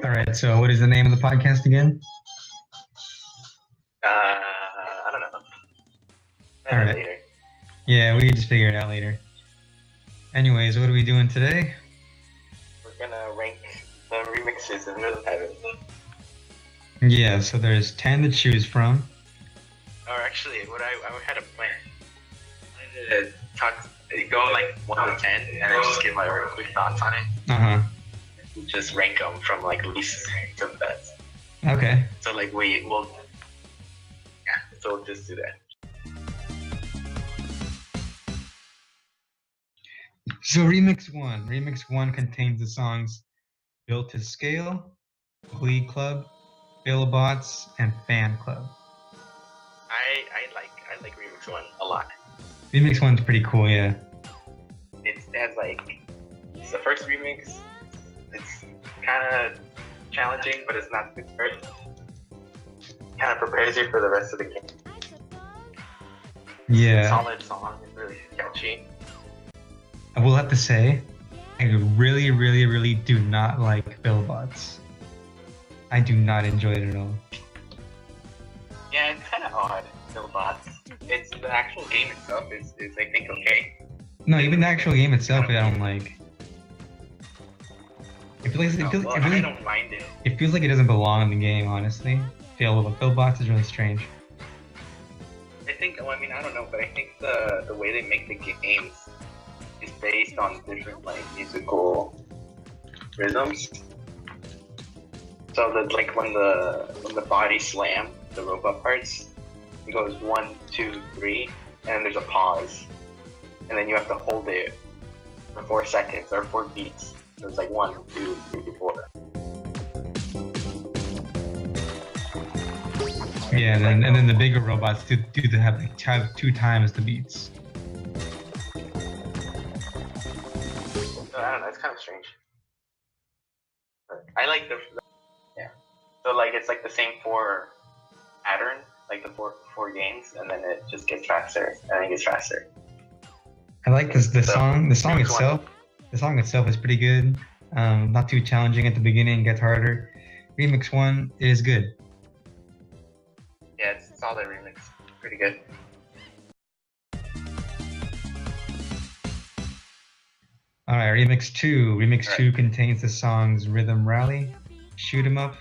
All right. So, what is the name of the podcast again? I don't know. All right. Later. Yeah, we can just figure it out later. Anyways, what are we doing today? We're gonna rank the remixes in Rhythm Heaven. Yeah. So there's 10 to choose from. Or actually, I had a plan. I wanted to go like 1 to 10, and then just give my quick thoughts on it. Uh huh. Just rank them from like least to best. Okay. So like we'll just do that. So Remix 1. Remix 1 contains the songs Built to Scale, Glee Club, Billbots, and Fan Club. I like Remix 1 a lot. Remix 1's pretty cool, yeah. It has it's the first remix. It's kind of challenging, but it's not too hard. Kind of prepares you for the rest of the game. Yeah. Solid song. It's really catchy. I will have to say, I really, really, really do not like Billbots. I do not enjoy it at all. Yeah, it's kind of odd, Billbots. It's the actual game itself is I think okay. No, even the actual game itself, I don't like. I don't mind it. It feels like it doesn't belong in the game, honestly. Billbots is really strange. I don't know, but I think the way they make the games is based on different musical rhythms. So that when the body slam the robot parts, it goes 1, 2, 3, and there's a pause, and then you have to hold it for 4 seconds or 4 beats. So it's 1, 2, 3, 4. Yeah, and then the bigger robots have 2 times the beats. So I don't know, it's kind of strange. But I like yeah. So it's the same 4 pattern, the four games, and then it just gets faster, and then it gets faster. I like the song itself. The song itself is pretty good. Not too challenging at the beginning, gets harder. Remix 1 is good. Yeah, it's a solid remix. Pretty good. Alright, Remix 2. Remix 2 contains the songs Rhythm Rally, Shoot 'em Up,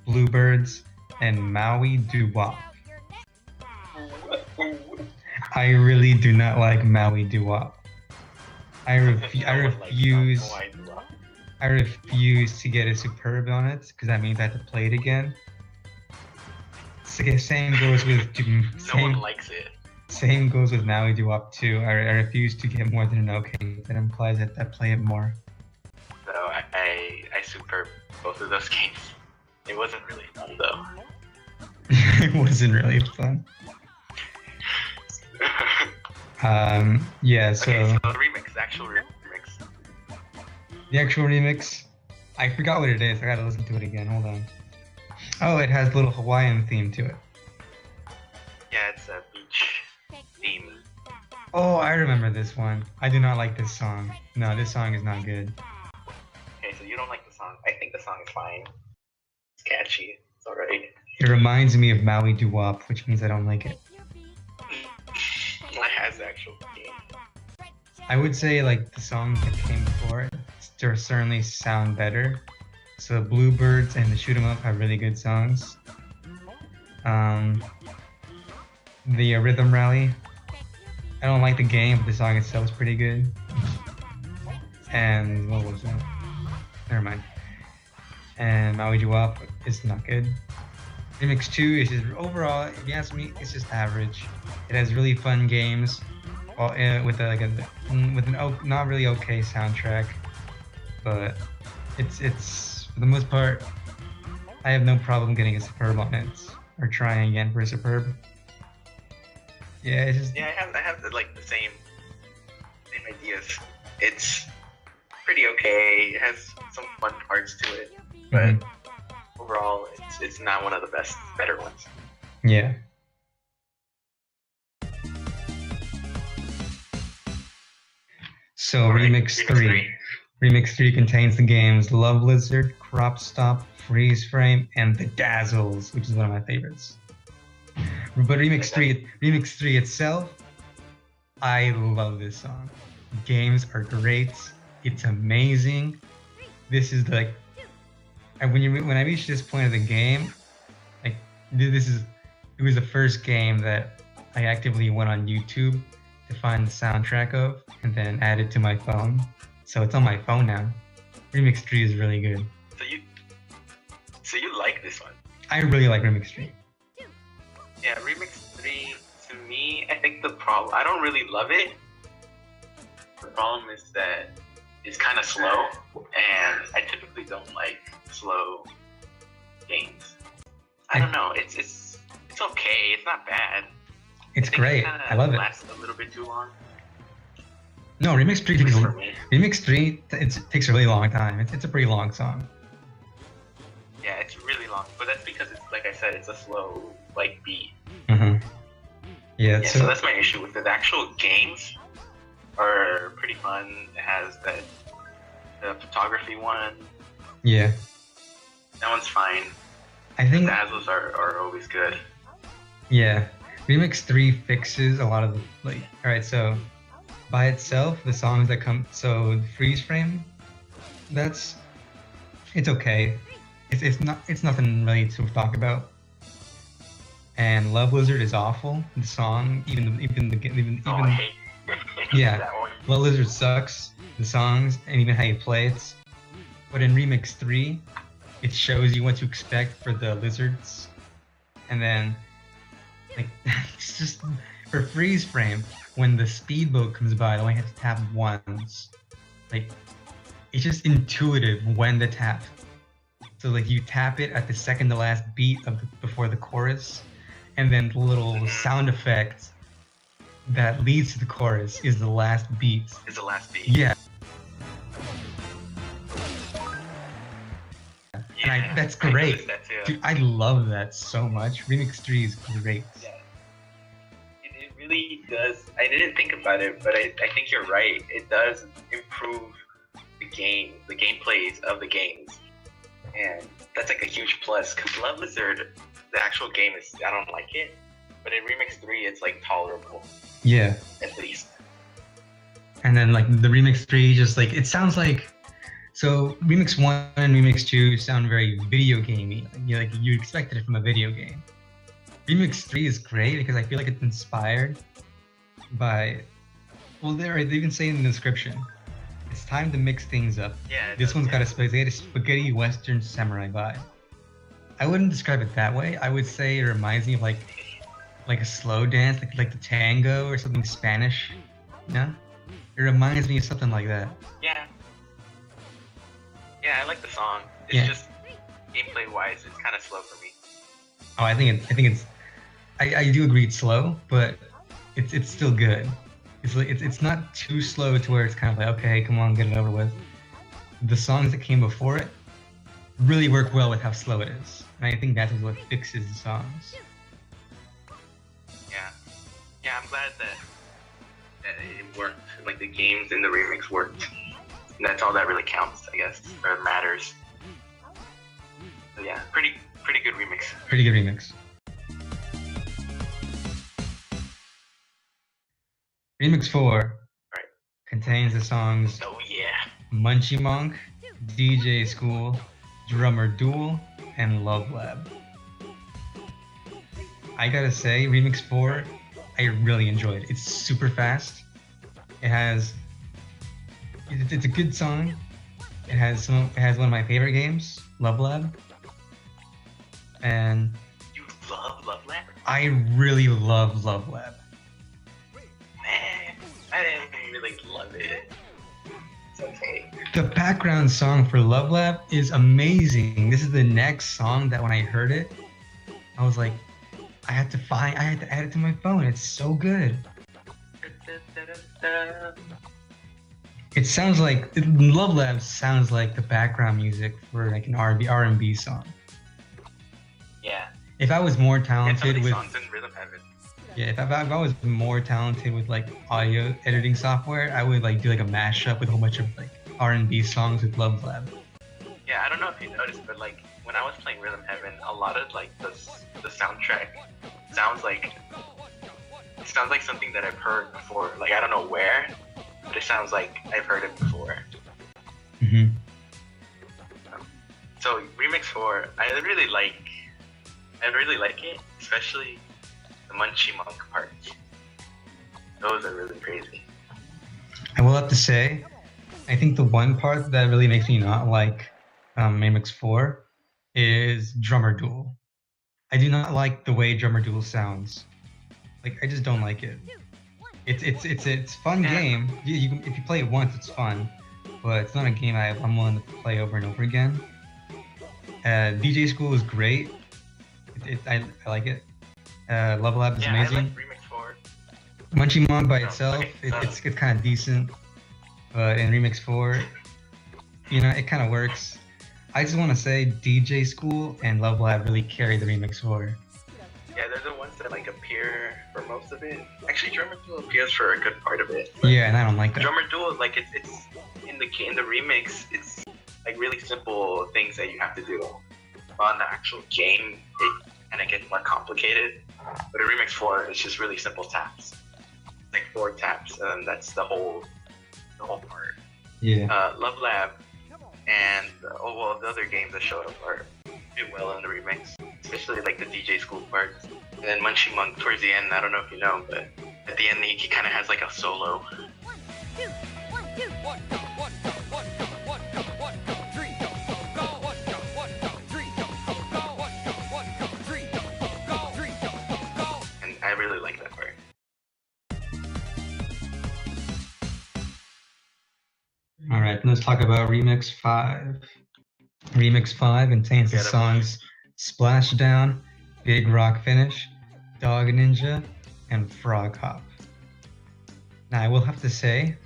Bluebirds, and Maui Doo-Wop. I really do not like Maui Doo-Wop. I refuse to get a Superb on it, because that means I have to play it again. Same goes with no one likes it. Same goes with Maui Doo-Wop too. I refuse to get more than an okay. That implies that I play it more. So I Superb both of those games. It wasn't really fun though. It wasn't really fun. Yeah, so... Okay, so the remix, the actual remix. The actual remix? I forgot what it is. I gotta listen to it again. Hold on. Oh, it has a little Hawaiian theme to it. Yeah, it's a beach theme. Oh, I remember this one. I do not like this song. No, this song is not good. Okay, so you don't like the song. I think the song is fine. It's catchy. It's alright. It reminds me of Maui Doo-Wop, which means I don't like it. It has the actual game. I would say the songs that came before it certainly sound better. So Bluebirds and the Shoot 'em Up have really good songs. The Rhythm Rally, I don't like the game, but the song itself is pretty good. And what was that? Never mind. And Maui Doo-Wop is not good. Remix 2 is just overall, if you ask me, it's just average. It has really fun games, with an not really okay soundtrack, but it's for the most part, I have no problem getting a Superb on it or trying again for a Superb. Yeah, it's just... Yeah, I have the same ideas. It's pretty okay. It has some fun parts to it, but overall, it's not one of the better ones. Yeah. So Remix 3. Remix 3 contains the games Love Lizard, Crop Stop, Freeze Frame, and The Dazzles, which is one of my favorites. But Remix 3 itself, I love this song. Games are great. It's amazing. This is like, and when I reached this point of the game, like it was the first game that I actively went on YouTube to find the soundtrack of and then add it to my phone. So it's on my phone now. Remix 3 is really good. So you like this one? I really like Remix 3. Yeah, Remix 3, to me, I think I don't really love it. The problem is that it's kind of slow, and I typically don't like slow games. I don't know, it's okay, it's not bad. It's great, I love it. It lasts a little bit too long. No, Remix 3 it takes a really long time. It's a pretty long song. Yeah, it's really long, but that's because it's, like I said, it's a slow beat. Mm-hmm. Yeah, so that's my issue with it. The actual games are pretty fun. It has the photography one. Yeah. That one's fine. I think the Dazzles are always good. Yeah. Remix 3 fixes a lot of the alright, so by itself, the songs that come Freeze Frame, it's okay. It's nothing really to talk about. And Love Lizard is awful. The song, I hate yeah, that one. Love Lizard sucks. The songs and even how you play it. But in Remix 3, it shows you what to expect for the lizards, and then it's just for Freeze Frame when the speedboat comes by, I only have to tap once. It's just intuitive when to tap. So you tap it at the second to last beat before the chorus, and then the little sound effect that leads to the chorus is the last beat. Is the last beat. Yeah. And that's great. Dude, I love that so much. Remix 3 is great. Yeah. It really does. I didn't think about it, but I think you're right. It does improve the gameplays of the games. And that's a huge plus, because Love Lizard, the actual game I don't like it, but in Remix 3 it's tolerable. Yeah. At least. And then the Remix 3 just it sounds so Remix 1 and Remix 2 sound very video gamey. You expected it from a video game. Remix 3 is great because I feel like it's inspired by, they even say in the description, it's time to mix things up. Yeah. This one's got a spaghetti western samurai vibe. I wouldn't describe it that way. I would say it reminds me of a slow dance, like the tango or something Spanish. Yeah? It reminds me of something like that. Yeah. Yeah, I like the song. It's just gameplay wise, it's kind of slow for me. Oh, I do agree it's slow, but it's still good. It's not too slow to where it's kind of okay, come on, get it over with. The songs that came before it really work well with how slow it is, and I think that's what fixes the songs. Yeah, I'm glad that it worked. The games in the remix worked. And that's all that really counts, I guess, or matters. So yeah, pretty good remix. Pretty good remix. Remix 4 contains the songs Munchie Monk, DJ School, Drummer Duel, and Love Lab. I gotta say, Remix 4, I really enjoyed. It's super fast. It's a good song. It has one of my favorite games, Love Lab. And you love Love Lab? I really love Love Lab. Man, I didn't really love it. It's okay. The background song for Love Lab is amazing. This is the next song that when I heard it, I was like, I had to add it to my phone. It's so good. It sounds Love Lab sounds like the background music for an R&B song. Yeah. If I was more talented with songs in Rhythm Heaven. Yeah, if I was more talented with audio editing software, I would do a mashup with a whole bunch of R&B songs with Love Lab. Yeah, I don't know if you noticed, but like when I was playing Rhythm Heaven, a lot of like the soundtrack sounds like it sounds like something that I've heard before. Like I don't know where, but it sounds like I've heard it before. Mm-hmm. So Remix 4, I really like it, especially the Munchie Monk parts. Those are really crazy. I will have to say, I think the one part that really makes me not like Remix 4 is Drummer Duel. I do not like the way Drummer Duel sounds. Like I just don't like it. It's fun game. If you play it once, it's fun, but it's not a game I'm willing to play over and over again. DJ School is great. I like it. Level Lab is amazing. I like Remix 4. Munchie Monk by itself, it's kind of decent, but in Remix 4, it kind of works. I just want to say DJ School and Level Lab really carry the Remix 4. Yeah, they're the ones that like appear for most of it. Actually, Drummer Duel appears for a good part of it. Yeah, and I don't like that. Drummer Duel, like it's in the remix, it's like really simple things that you have to do. On the actual game, it kind of gets more complicated. But in Remix 4, it's just really simple taps. It's like 4 taps, and that's the whole part. Yeah. Love Lab and the other games that showed up are do well in the remix, especially like the DJ School parts. And then Munchie Monk towards the end, I don't know if you know, but at the end he kind of has like a solo. And I really like that part. All right, let's talk about Remix 5. Remix 5 contains the songs Splashdown, Big Rock Finish, Dog Ninja, and Frog Hop. Now, I will have to say,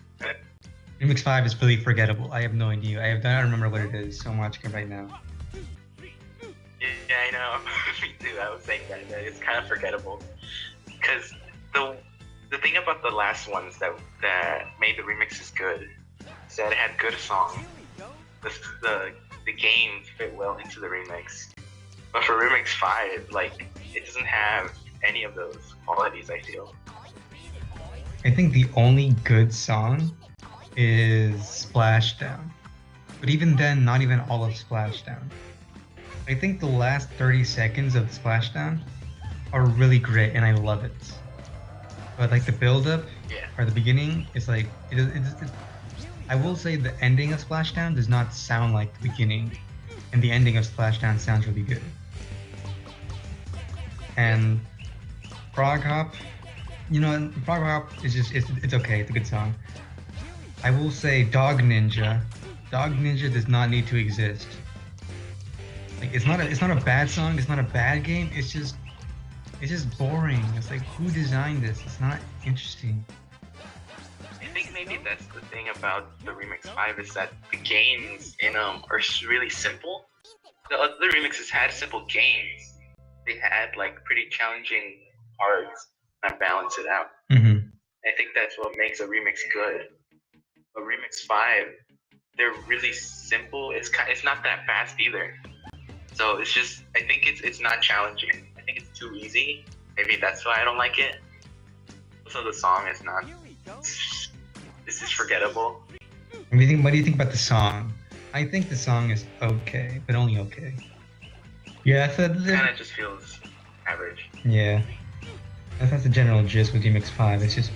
Remix 5 is really forgettable. I have no idea. I don't remember what it is, so I'm watching it right now. Yeah, I know. Me too. I was saying that it's kind of forgettable because the thing about the last ones that made the remixes good is that it had good songs. The games fit well into the remix, but for Remix 5, like it doesn't have any of those qualities. I feel. I think the only good song is Splashdown, but even then, not even all of Splashdown. I think the last 30 seconds of Splashdown are really great, and I love it. But like the build-up or the beginning, it's like I will say the ending of Splashdown does not sound like the beginning, and the ending of Splashdown sounds really good. And Frog Hop, Frog Hop is it's okay. It's a good song. I will say Dog Ninja does not need to exist. Like it's not a bad song. It's not a bad game. It's just boring. It's like, who designed this? It's not interesting. I think maybe that's the thing about the Remix 5 is that the games in them are really simple. The other remixes had simple games. They had like pretty challenging parts that balance it out. Mm-hmm. I think that's what makes a remix good. A Remix 5, they're really simple. It's not that fast either. So it's just, I think it's not challenging. I think it's too easy. Maybe that's why I don't like it. Also, the song is not. This is forgettable. What do you think about the song? I think the song is okay, but only okay. Yeah, it kind of just feels average. Yeah, that's the general gist with Remix 5. It's just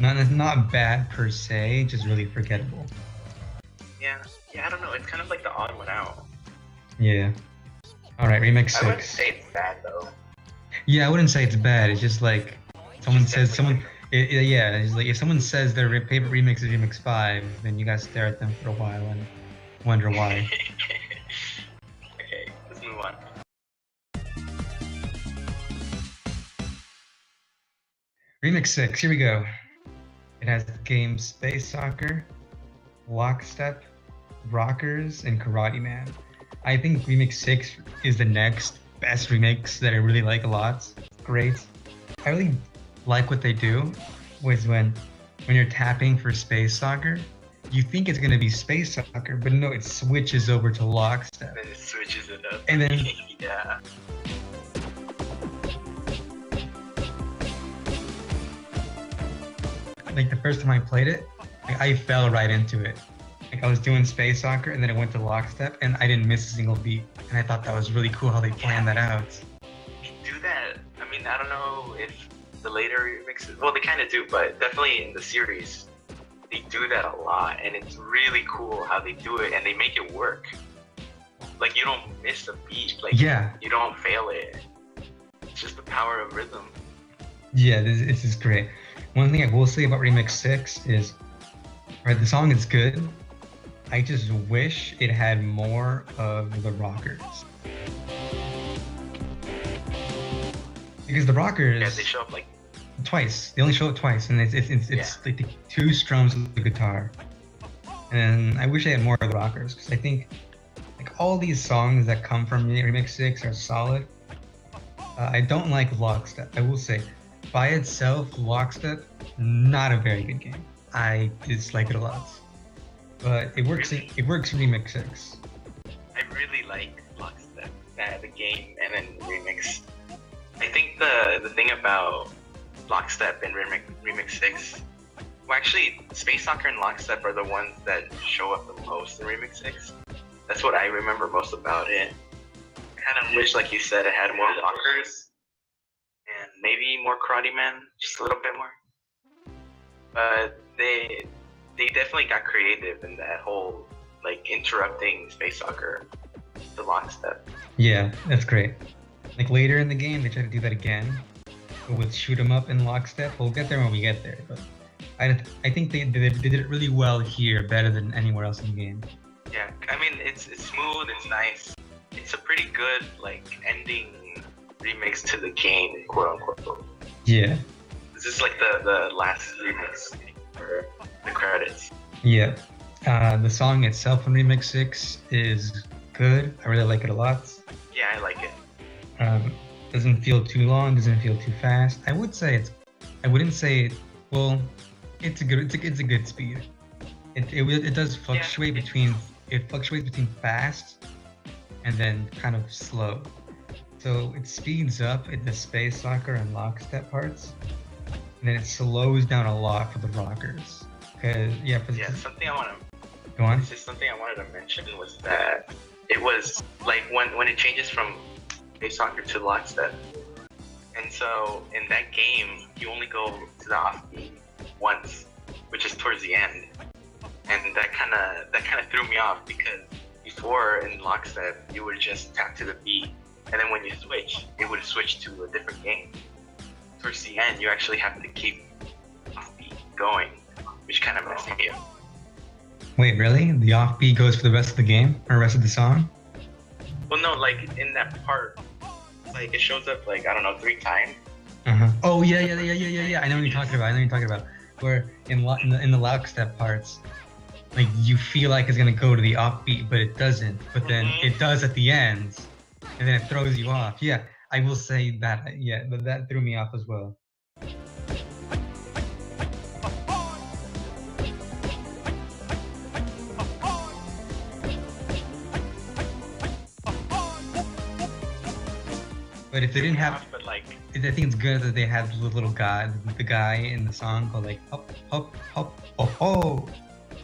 not bad per se, just really forgettable. Yeah, I don't know. It's kind of like the odd one out. Yeah. All right, Remix 6. I wouldn't say it's bad though. Yeah, I wouldn't say it's bad. It's just like it's like if someone says their favorite remix is Remix 5, then you guys stare at them for a while and wonder why. Okay, let's move on. Remix 6, here we go. It has the games Space Soccer, Lockstep, Rockers, and Karate Man. I think Remix 6 is the next best remix that I really like a lot. Great. I really like what they do was when you're tapping for Space Soccer, you think it's gonna be Space Soccer, but no, it switches over to Lockstep. Then it switches it up. And then yeah. like the first time I played it, like, I fell right into it. Like I was doing Space Soccer and then it went to Lockstep and I didn't miss a single beat. And I thought that was really cool how they planned that out. They do that. I mean, I don't know if the later remixes, well, they kind of do, but definitely in the series, they do that a lot. And it's really cool how they do it and they make it work. Like you don't miss a beat. Like Yeah. you don't fail it. It's just the power of rhythm. Yeah, this is great. One thing I will say about Remix 6 is, right, the song is good. I just wish it had more of the rockers. Because the rockers, Yeah, they show up like twice. They only show up twice, and it's like the two strums of the guitar. And I wish they had more of the rockers, because I think like all these songs that come from Remix 6 are solid. I don't like Lockstep. I will say, by itself, Lockstep, not a very good game. I dislike it a lot. But it works. Really? It works in Remix 6. I really like Lockstep, the game, and then Remix. I think the thing about Lockstep and Remix 6, well, actually, Space Soccer and Lockstep are the ones that show up the most in Remix 6. That's what I remember most about it. I kind of wish, like you said, it had more rockers and maybe more Karate Man, just a little bit more. But they definitely got creative in that whole like interrupting Space Soccer to Lockstep. Yeah, that's great. Like later in the game, they try to do that again, but with Shoot 'em Up and Lockstep. We'll get there when we get there, but I think they did it really well here, better than anywhere else in the game. Yeah, I mean it's smooth, it's nice. It's a pretty good like ending remix to the game, quote unquote. Yeah. This is like the last remix for the credits. Yeah. The song itself in Remix 6 is good. I really like it a lot. Yeah, I like it. Doesn't feel too long, doesn't feel too fast. I would say I wouldn't say, well, it's a good speed. It does fluctuate between fast and then kind of slow. So it speeds up at the Space Soccer and Lockstep parts, and then it slows down a lot for the rockers. Something I want to go on. This is something I wanted to mention was that it was like when it changes from Space Soccer to Lockstep, and so in that game you only go to the offbeat once, which is towards the end, and that kind of threw me off because before in Lockstep you would just tap to the beat, and then when you switch, it would switch to a different game. Towards the end, you actually have to keep offbeat going, which kind of messed me up. Wait, really? The offbeat goes for the rest of the game or the rest of the song? Well, no, like in that part, like it shows up like I don't know 3 times. Oh yeah. I know what you're talking about. Where in the Lockstep parts, like you feel like it's gonna go to the offbeat, but it doesn't. But then it does at the end, and then it throws you off. Yeah, I will say that. Yeah, but that threw me off as well. But if they didn't have, but like, I think it's good that they had the little guy, the guy in the song called like hop hop hop oh oh.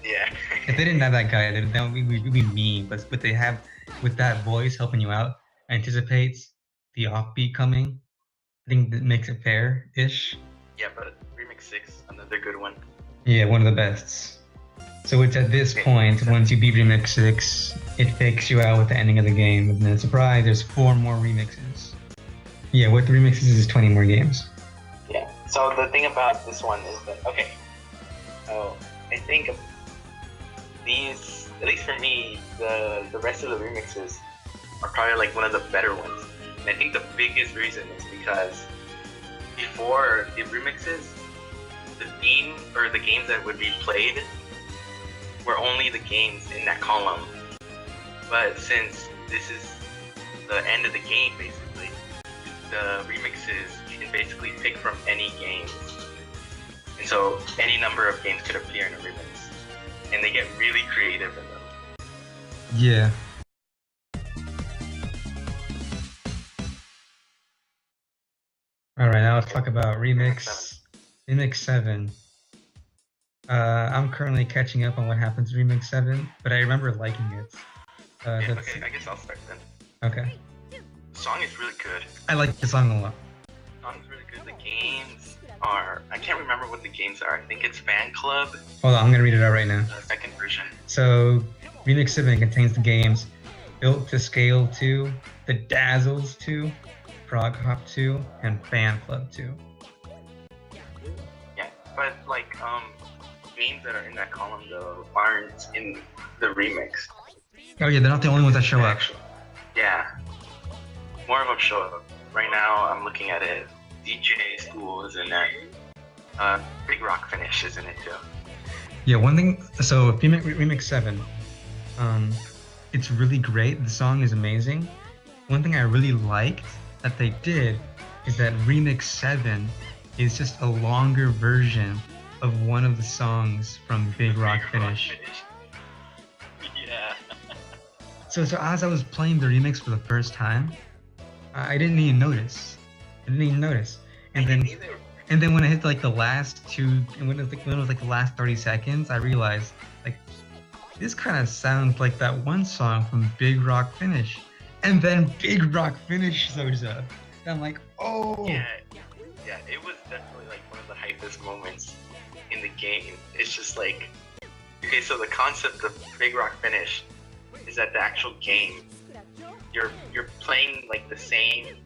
Yeah. If they didn't have that guy, that would be really mean. But they have, with that voice helping you out, anticipates the offbeat coming. I think that makes it fair-ish. Yeah, but Remix 6, another good one. Yeah, one of the bests. So it's at this point, once you beat Remix 6, it takes you out with the ending of the game. And then surprise, there's 4 more remixes. Yeah, with the remixes is 20 more games. Yeah. So the thing about this one is that, okay, so I think these, at least for me, the rest of the remixes are probably like one of the better ones. And I think the biggest reason is because before the remixes, the theme or the games that would be played were only the games in that column. But since this is the end of the game, basically, the remixes, you can basically pick from any game. And so any number of games could appear in a remix. and they get really creative in them. Yeah. All right, now let's talk about Remix 7. I'm currently catching up on what happens in Remix 7, but I remember liking it. Yeah, okay, I guess I'll start then. Okay. The song is really good. I like the song a lot. The song's really good. The games are... I can't remember what the games are. I think it's Fan Club. Hold on, I'm gonna read it out right now. The second version. So, Remix 7 contains the games Built to Scale 2, The Dazzles 2, Frog Hop 2, and Fan Club 2. Yeah, but like, games that are in that column though aren't in the remix. Oh yeah, they're not the only ones that show up. Yeah. More of them show up. Right now, I'm looking at it. DJ School is in there. Big Rock Finish is in it too. Yeah, one thing. So Remix 7, it's really great. The song is amazing. One thing I really liked that they did is that Remix 7 is just a longer version of one of the songs from Big Rock Finish. Yeah. So as I was playing the remix for the first time, I didn't even notice. And then when I hit like the last two, and when it was like the last 30 seconds, I realized like this kind of sounds like that one song from Big Rock Finish. And then Big Rock Finish shows up. And I'm like, oh. Yeah, it was definitely like one of the hypest moments in the game. It's just like, okay, so the concept of Big Rock Finish is that the actual game, you're playing like the same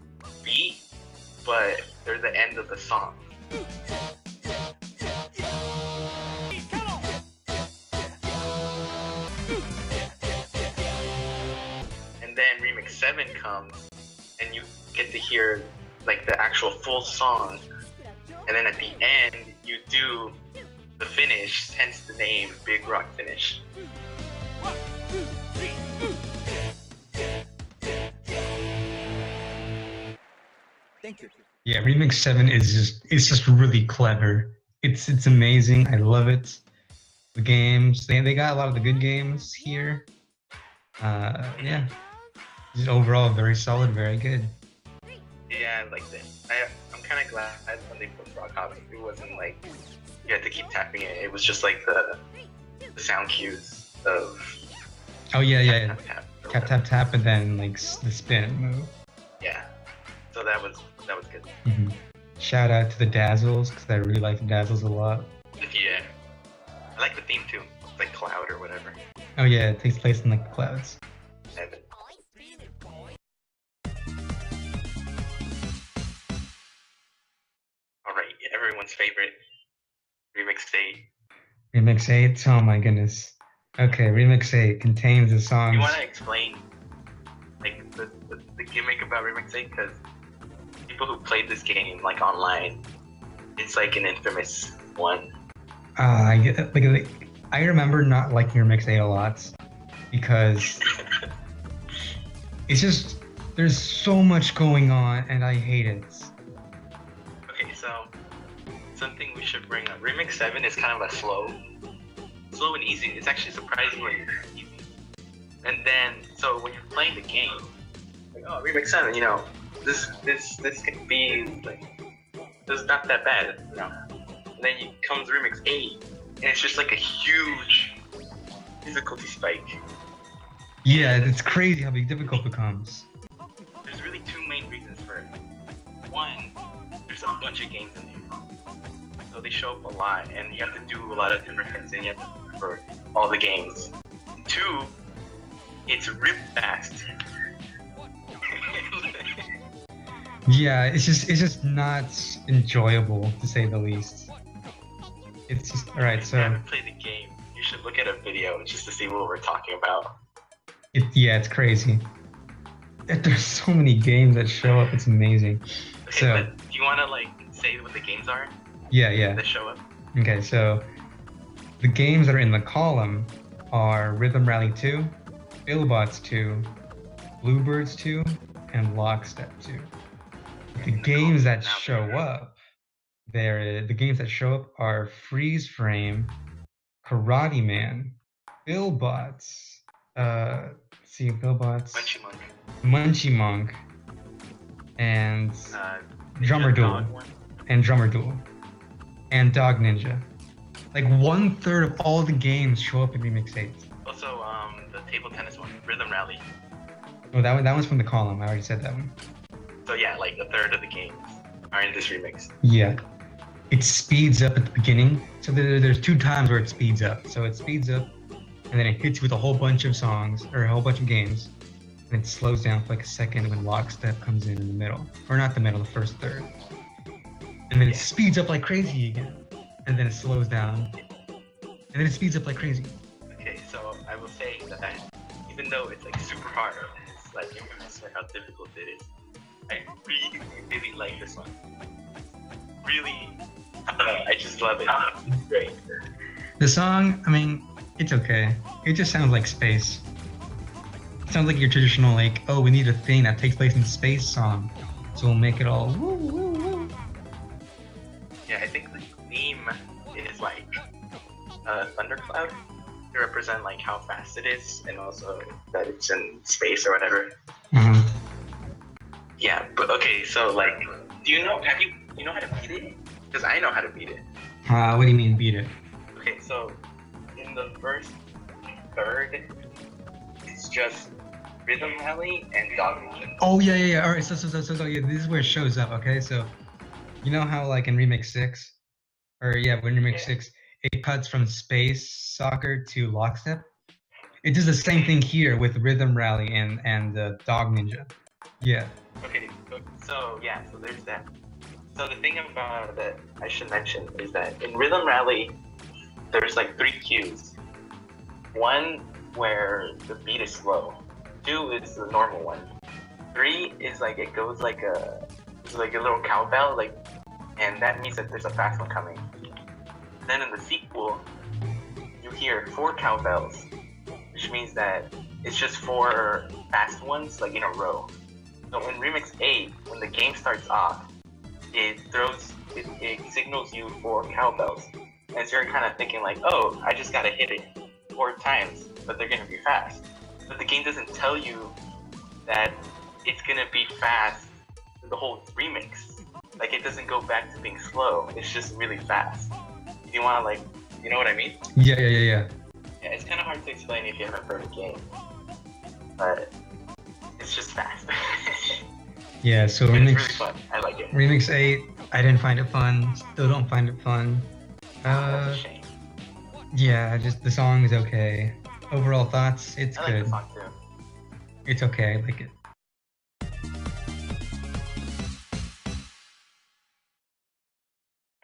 beat, but they're the end of the song. And then Remix 7 comes, and you get to hear like the actual full song, and then at the end you do the finish, hence the name Big Rock Finish. Thank you. Yeah, Remix 7 is just really clever. It's amazing. I love it. The games, they got a lot of the good games here. Yeah. Just overall very solid, very good. Yeah, I liked it. I'm kind of glad when they put Frog Hop, it wasn't like you had to keep tapping it. It was just like the sound cues of Oh yeah. tap, Tap, tap, and then like the spin move. Yeah, so that was good. Mm-hmm. Shout out to the Dazzles, because I really like the Dazzles a lot. Yeah, I like the theme too. It's like cloud or whatever. Oh yeah, it takes place in like the clouds. Heaven. All right, everyone's favorite Remix 8. Remix 8? Oh my goodness. Okay, Remix 8 contains the songs... You want to explain like the gimmick about Remix 8? Because people who played this game like online, it's like an infamous one. I remember not liking Remix 8 a lot because it's just there's so much going on and I hate it. Okay, so something we should bring up. Remix 7 is kind of a slow and easy. It's actually surprisingly easy. And then, so when you're playing the game, like, oh, Remix 7, you know, this can be like, this is not that bad, you know. And then comes Remix 8, and it's just like a huge difficulty spike. Yeah, it's crazy how big difficult becomes. There's really two main reasons for it. One, there's a bunch of games in there. So they show up a lot, and you have to do a lot of different things, and you have to do for all the games. Two, it's really fast. Yeah, it's just not enjoyable to say the least. It's just alright. So if you haven't played the game, you should look at a video just to see what we're talking about. Yeah, it's crazy. There's so many games that show up. It's amazing. Okay, So but do you want to like say what the games are yeah. that show up? Okay, so the games that are in the column are Rhythm Rally 2, Billbots 2, Bluebirds 2, and Lockstep 2. The games that show up, the games that show up are Freeze Frame, Karate Man, Billbots, Billbots, Munchie Monk, and Drummer Duel, and Dog Ninja. Like 1/3 of all the games show up in Remix 8. Also, the table tennis one, Rhythm Rally. Oh, that one's from the column. I already said that one. So yeah, like 1/3 of the games are in this remix. Yeah. It speeds up at the beginning. So there's 2 times where it speeds up. So it speeds up, and then it hits you with a whole bunch of songs, or a whole bunch of games. And it slows down for like a second when Lockstep comes in the middle. Or not the middle, the first third. And then it speeds up like crazy again. And then it slows down. And then it speeds up like crazy. Okay, so I will say that even though it's like super hard, it's like infamous for how difficult it is. I really, really like this one. Really, I just love it. It's great. The song, I mean, it's okay. It just sounds like space. It sounds like your traditional, like, oh, we need a thing that takes place in space song. So we'll make it all woo, woo, woo. Yeah, I think the theme is like thundercloud to represent like how fast it is, and also that it's in space or whatever. Mm-hmm. Yeah, but okay, so like, do you know how to beat it? Because I know how to beat it. What do you mean beat it? Okay, so in the first third, it's just Rhythm Rally and Dog Ninja. Oh yeah. All right, so yeah, this is where it shows up. Okay, so you know how like in Remix 6, or yeah, when Remix 6, it cuts from space soccer to Lockstep. It does the same thing here with Rhythm Rally and Dog Ninja. Yeah. Okay, so yeah, so there's that. So the thing about that I should mention is that in Rhythm Rally, there's like 3 cues. 1 where the beat is slow. 2 is the normal one. 3 is like it goes like it's like a little cowbell, like, and that means that there's a fast one coming. Then in the sequel, you hear 4 cowbells, which means that it's just 4 fast ones, like in a row. So in Remix 8, when the game starts off, it signals you 4 cowbells. And so you're kind of thinking like, oh, I just gotta hit it 4 times, but they're gonna be fast. But the game doesn't tell you that it's gonna be fast the whole remix. Like, it doesn't go back to being slow, it's just really fast. If you wanna, like, you know what I mean? Yeah. Yeah, it's kind of hard to explain if you haven't heard the game. But it's just fast. Yeah, so It's Remix, really fun. I like it. Remix 8, I didn't find it fun. Still don't find it fun. That's a shame. Yeah, just the song is okay. Overall thoughts, it's I like good. the song too. It's okay, I like it.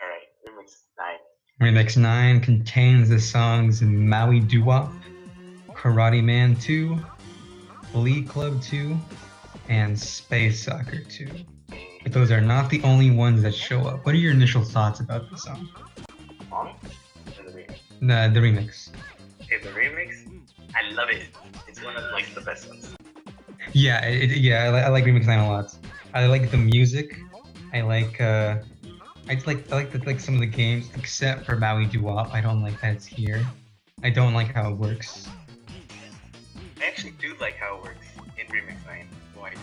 Alright, Remix 9. Remix 9 contains the songs Maui Doo-Wop, Karate Man 2, Glee Club 2, and Space Soccer 2. But those are not the only ones that show up. What are your initial thoughts about the song? Song? Or the remix? The remix. Okay, the remix, I love it. It's one of like the best ones. Yeah, I like Remix 9 a lot. I like the music. I like some of the games, except for Maui Doo-Wop. I don't like that it's here. I don't like how it works. I actually do like how it works in Remix 9. Why do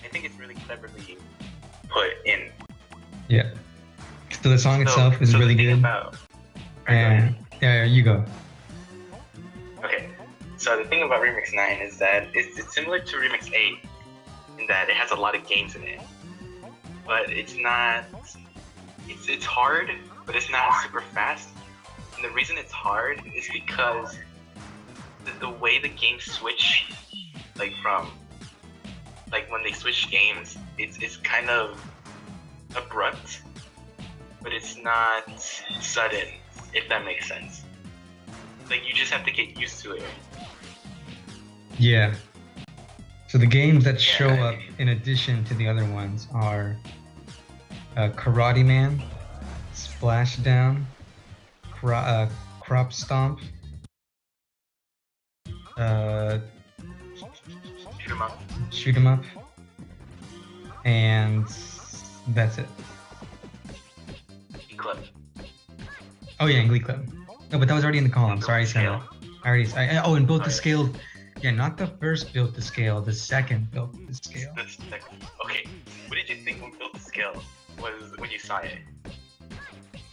I think it's really cleverly put in. Yeah. So the song itself is really good. And yeah, you go. Okay. So the thing about Remix 9 is that it's similar to Remix 8 in that it has a lot of games in it. But it's not, it's hard, but it's not super fast. And the reason it's hard is because the way the games switch, like when they switch games, it's kind of abrupt, but it's not sudden, if that makes sense. Like, you just have to get used to it. Yeah. So the games that show up in addition to the other ones are Karate Man, Splashdown, Crop Stomp, Shoot 'em Up, and that's it. Club. Oh yeah, in Glee Club. No, but that was already in the column. Built Sorry, I to said scale. that. I already. Oh, and built to Alright. scale. Yeah, not the first built to scale. The second built to scale. Okay, what did you think when built to scale was when you saw it?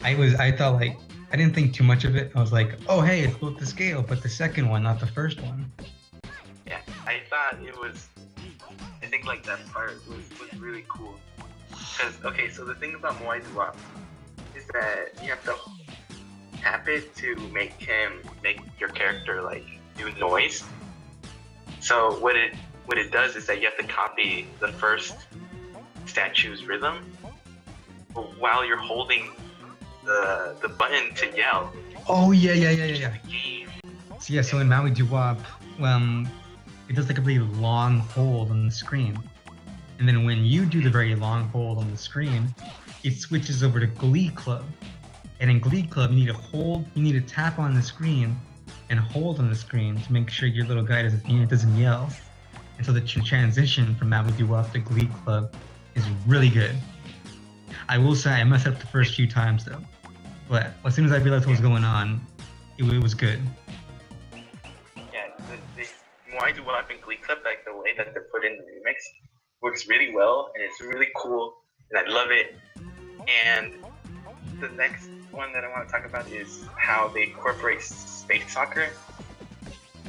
I thought like I didn't think too much of it. I was like, oh hey, it's built to scale, but the second one, not the first one. Yeah, I thought it was. I think like that part was really cool. Cause okay, so the thing about Moai Dua is that you have to tap it to make your character like do noise. So what it does is that you have to copy the first statue's rhythm while you're holding the button to yell. Oh yeah. The game. So yeah, so in Maui Doo-Wop, it does like a really long hold on the screen, and then when you do the very long hold on the screen, it switches over to Glee Club, and in Glee Club you need to tap on the screen and hold on the screen to make sure your little guy doesn't yell, and so the transition from Maui Doo-Wop to Glee Club is really good. I will say I messed up the first few times though, but as soon as I realized what was going on, it was good. Yeah, the Moai Doo-Wop and Glee Club, like the way that they're put in the remix, works really well, and it's really cool, and I love it. And the next one that I want to talk about is how they incorporate space soccer.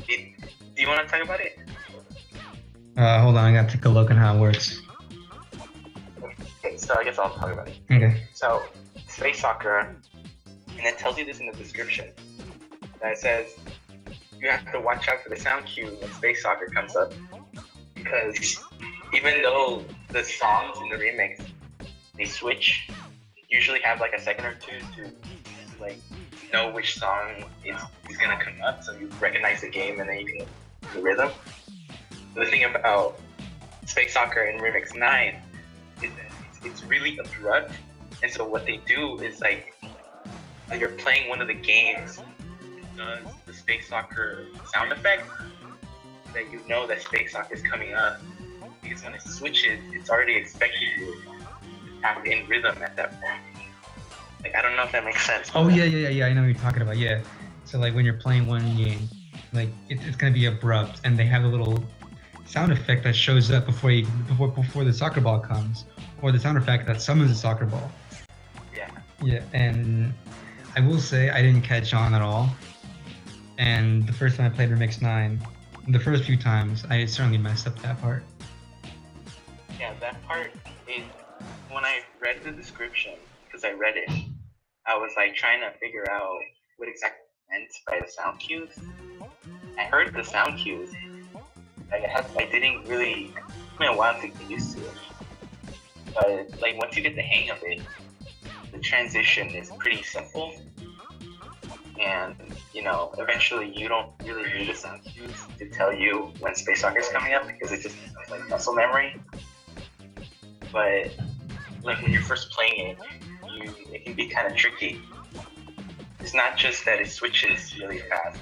Do you want to talk about it? Hold on, I gotta take a look at how it works. Okay, so I guess I'll talk about it. Okay. So, space soccer, and it tells you this in the description. That it says you have to watch out for the sound cue when space soccer comes up, because even though the songs in the remix they switch, you usually have like a second or two to like know which song is gonna come up, so you recognize the game and then you can the rhythm. The thing about Space Soccer in Remix 9 is that it's really abrupt, and so what they do is like you're playing one of the games, it does the Space Soccer sound effect, that you know that Space Soccer is coming up, because when it switches, it's already expected to have in rhythm at that point. Like, I don't know if that makes sense. Oh yeah. I know what you're talking about. Yeah. So like when you're playing one game, like it's gonna be abrupt, and they have a little sound effect that shows up before the soccer ball comes, or the sound effect that summons the soccer ball. Yeah. Yeah, and I will say I didn't catch on at all. And the first time I played Remix 9, the first few times I certainly messed up that part. Yeah, that part is when I read the description, because I read it, I was like trying to figure out what exactly meant by the sound cues. I heard the sound cues. I didn't really. It took me a while to get used to it. But like once you get the hang of it, the transition is pretty simple. And you know, eventually you don't really need the sound cues to tell you when Space Soccer is coming up, because it just becomes like muscle memory. But like when you're first playing it, it can be kind of tricky. It's not just that it switches really fast.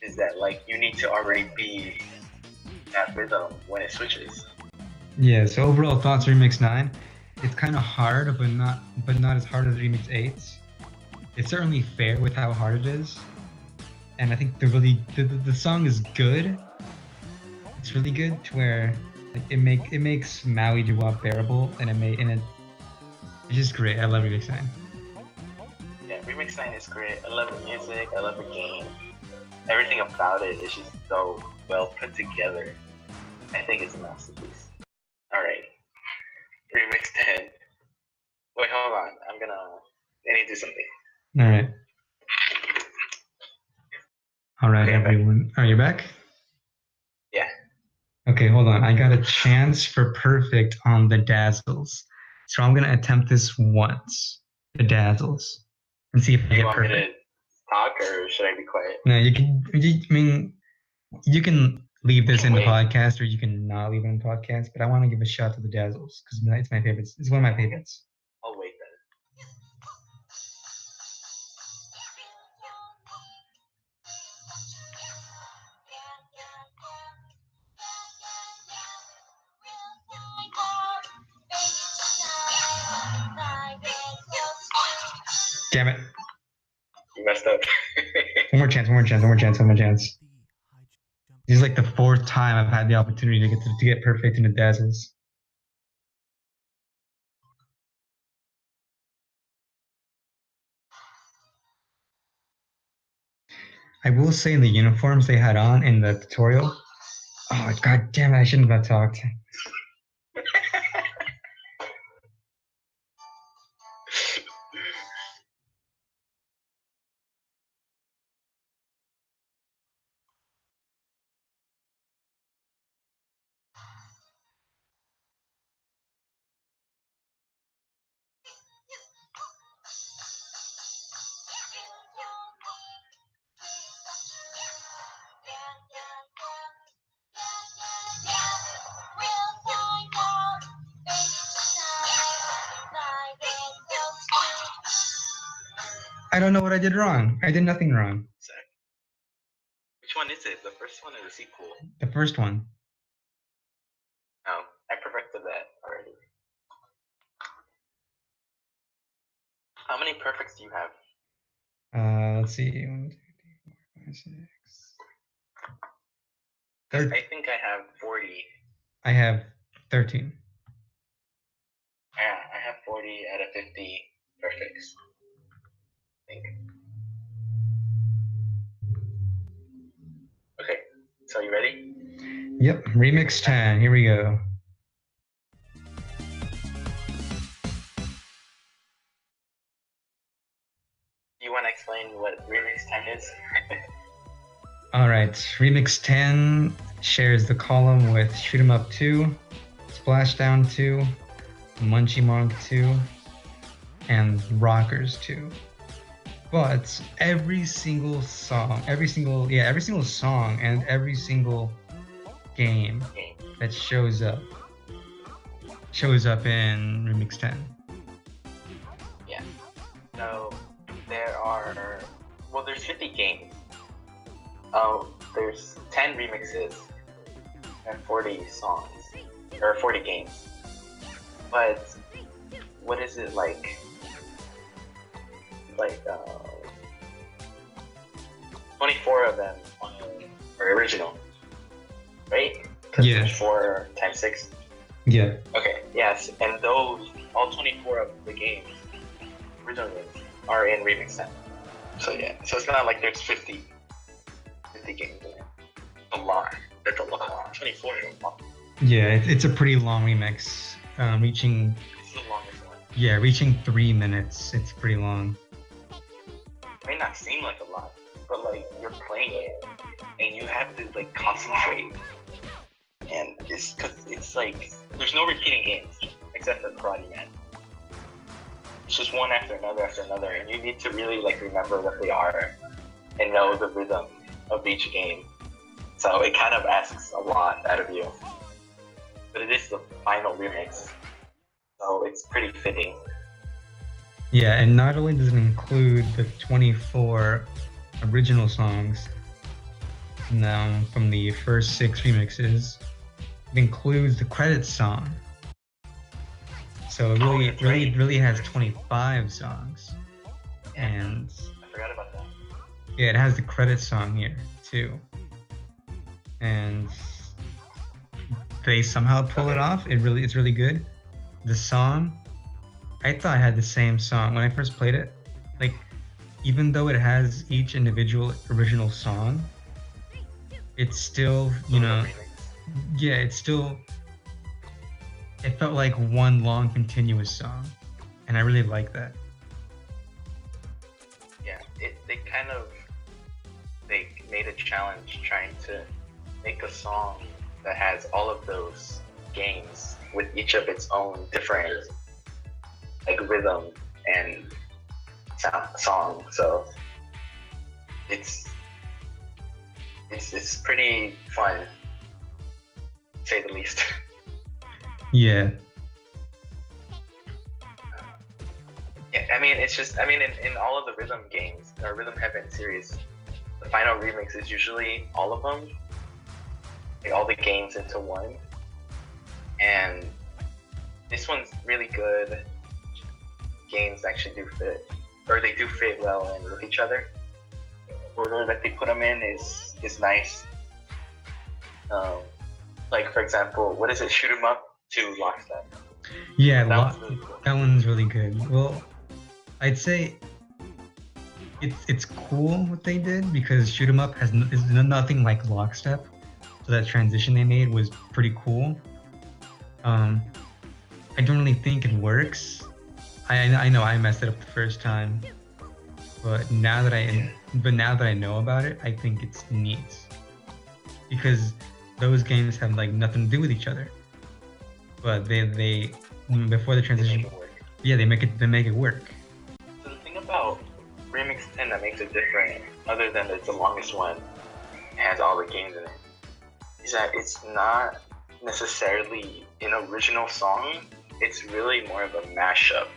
Is that like you need to already be that rhythm when it switches. Yeah. So overall thoughts Remix 9, it's kind of hard, but not as hard as Remix 8. It's certainly fair with how hard it is, and I think the song is good. It's really good to where like, it makes Maui Doo-Wop bearable, and it's just great. I love Remix 9. Yeah, Remix 9 is great. I love the music, I love the game. Everything about it is just so well put together. I think it's a masterpiece. Alright. Remix 10. Wait, hold on. I need to do something. All right. All right, Okay, everyone. Are you back? Yeah. Okay, hold on. I got a chance for perfect on the Dazzles. So I'm going to attempt this once. The Dazzles. And see if I Do you get want me to perfect. talk or should I be quiet? No, I mean, you can leave this in the Wait. podcast, or you can not leave it in the podcast, but I want to give a shout to the Dazzles because it's my favorite. It's one of my favorites. I'll wait then. Damn it. messed up. One more chance. This is like the 4th time I've had the opportunity to get perfect in the dazzles. I will say the uniforms they had on in the tutorial. Oh god damn it! I shouldn't have talked. I don't know what I did wrong. I did nothing wrong. Which one is it? The first one or the sequel? The first one. No, I perfected that already. How many perfects do you have? Let's see. 1, 2, 3, 4, 5, 6. I think I have 40. I have 13. Yeah, I have 40 out of 50 perfects. I think. Okay, so you ready? Yep, Remix 10. Here we go. Do you want to explain what Remix 10 is? All right, Remix 10 shares the column with Shoot 'em Up 2, Splashdown 2, Munchie Monk 2, and Rockers 2. But every single song and every single game that shows up in Remix 10. Yeah. So there's 50 games. There's 10 remixes and 40 songs, or 40 games. But what is it like? 24 of them are original, right? Yeah. There's 4 times 6. Yeah. Okay. Yes, and those all 24 of the games, original games, are in Remix 10. So yeah, so it's not like there's 50 games in it. A lot. That's a lot. 24 is a lot. Yeah, it's a pretty long remix. Reaching. It's the longest one. Yeah, reaching 3 minutes. It's pretty long. It may not seem like a lot, but like you're playing it and you have to like concentrate. And it's like there's no repeating games except for Karate Man. It's just one after another, and you need to really like remember what they are and know the rhythm of each game. So it kind of asks a lot out of you. But it is the final remix, so it's pretty fitting. Yeah, and not only does it include the 24 original songs from the first 6 remixes, it includes the credits song. So it really has 25 songs. And I forgot about that. yeah, it has the credits song here too. And they somehow pull it off. It's really good. The song, I thought I had the same song when I first played it. Like, even though it has each individual original song, it's still, it felt like one long continuous song, and I really like that. Yeah, they made a challenge trying to make a song that has all of those games with each of its own different like rhythm and song. So it's pretty fun, to say the least. Yeah. Yeah, I mean, in all of the rhythm games, or Rhythm Heaven series, the final remix is usually all of them, like all the games into one. And this one's really good. Games actually do fit. or they do fit well in with each other. Order that they put them in is nice. Like for example, what is it? Shoot 'em up to Lockstep. Yeah, That one's really cool. that one's really good. Well, I'd say it's cool what they did because Shoot 'em Up is nothing like Lockstep. So that transition they made was pretty cool. I don't really think it works. I know I messed it up the first time, but now that I know about it, I think it's neat because those games have like nothing to do with each other. But they before the They transition, make it work. yeah, they make it work. So the thing about Remix 10 that makes it different, other than it's the longest one, has all the games in it, is that it's not necessarily an original song. It's really more of a mashup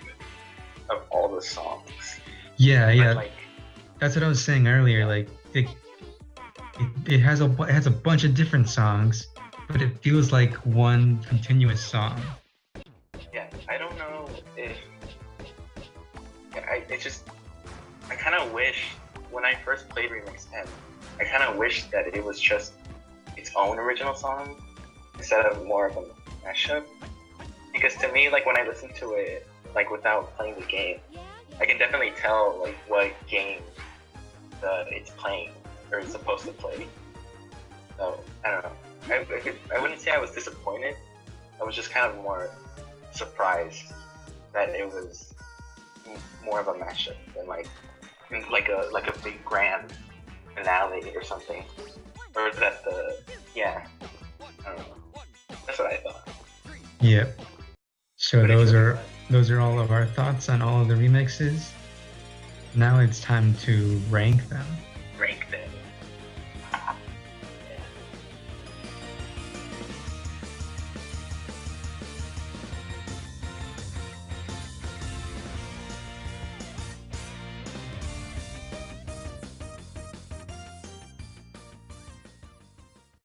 of all the songs. Yeah, yeah, Like, that's what I was saying earlier. Like it has a bunch of different songs, but it feels like one continuous song. yeah, I don't know if I kind of wish when I first played Remix 10, I kind of wish that it was just its own original song instead of more of a mashup. Because to me, like when I listen to it, like without playing the game, I can definitely tell like what game it's playing or is supposed to play. So I don't know. I wouldn't say I was disappointed. I was just kind of more surprised that it was more of a mashup than like a big grand finale or something, or that I don't know. That's what I thought. Yep. So But it's those are all of our thoughts on all of the remixes. Now it's time to rank them.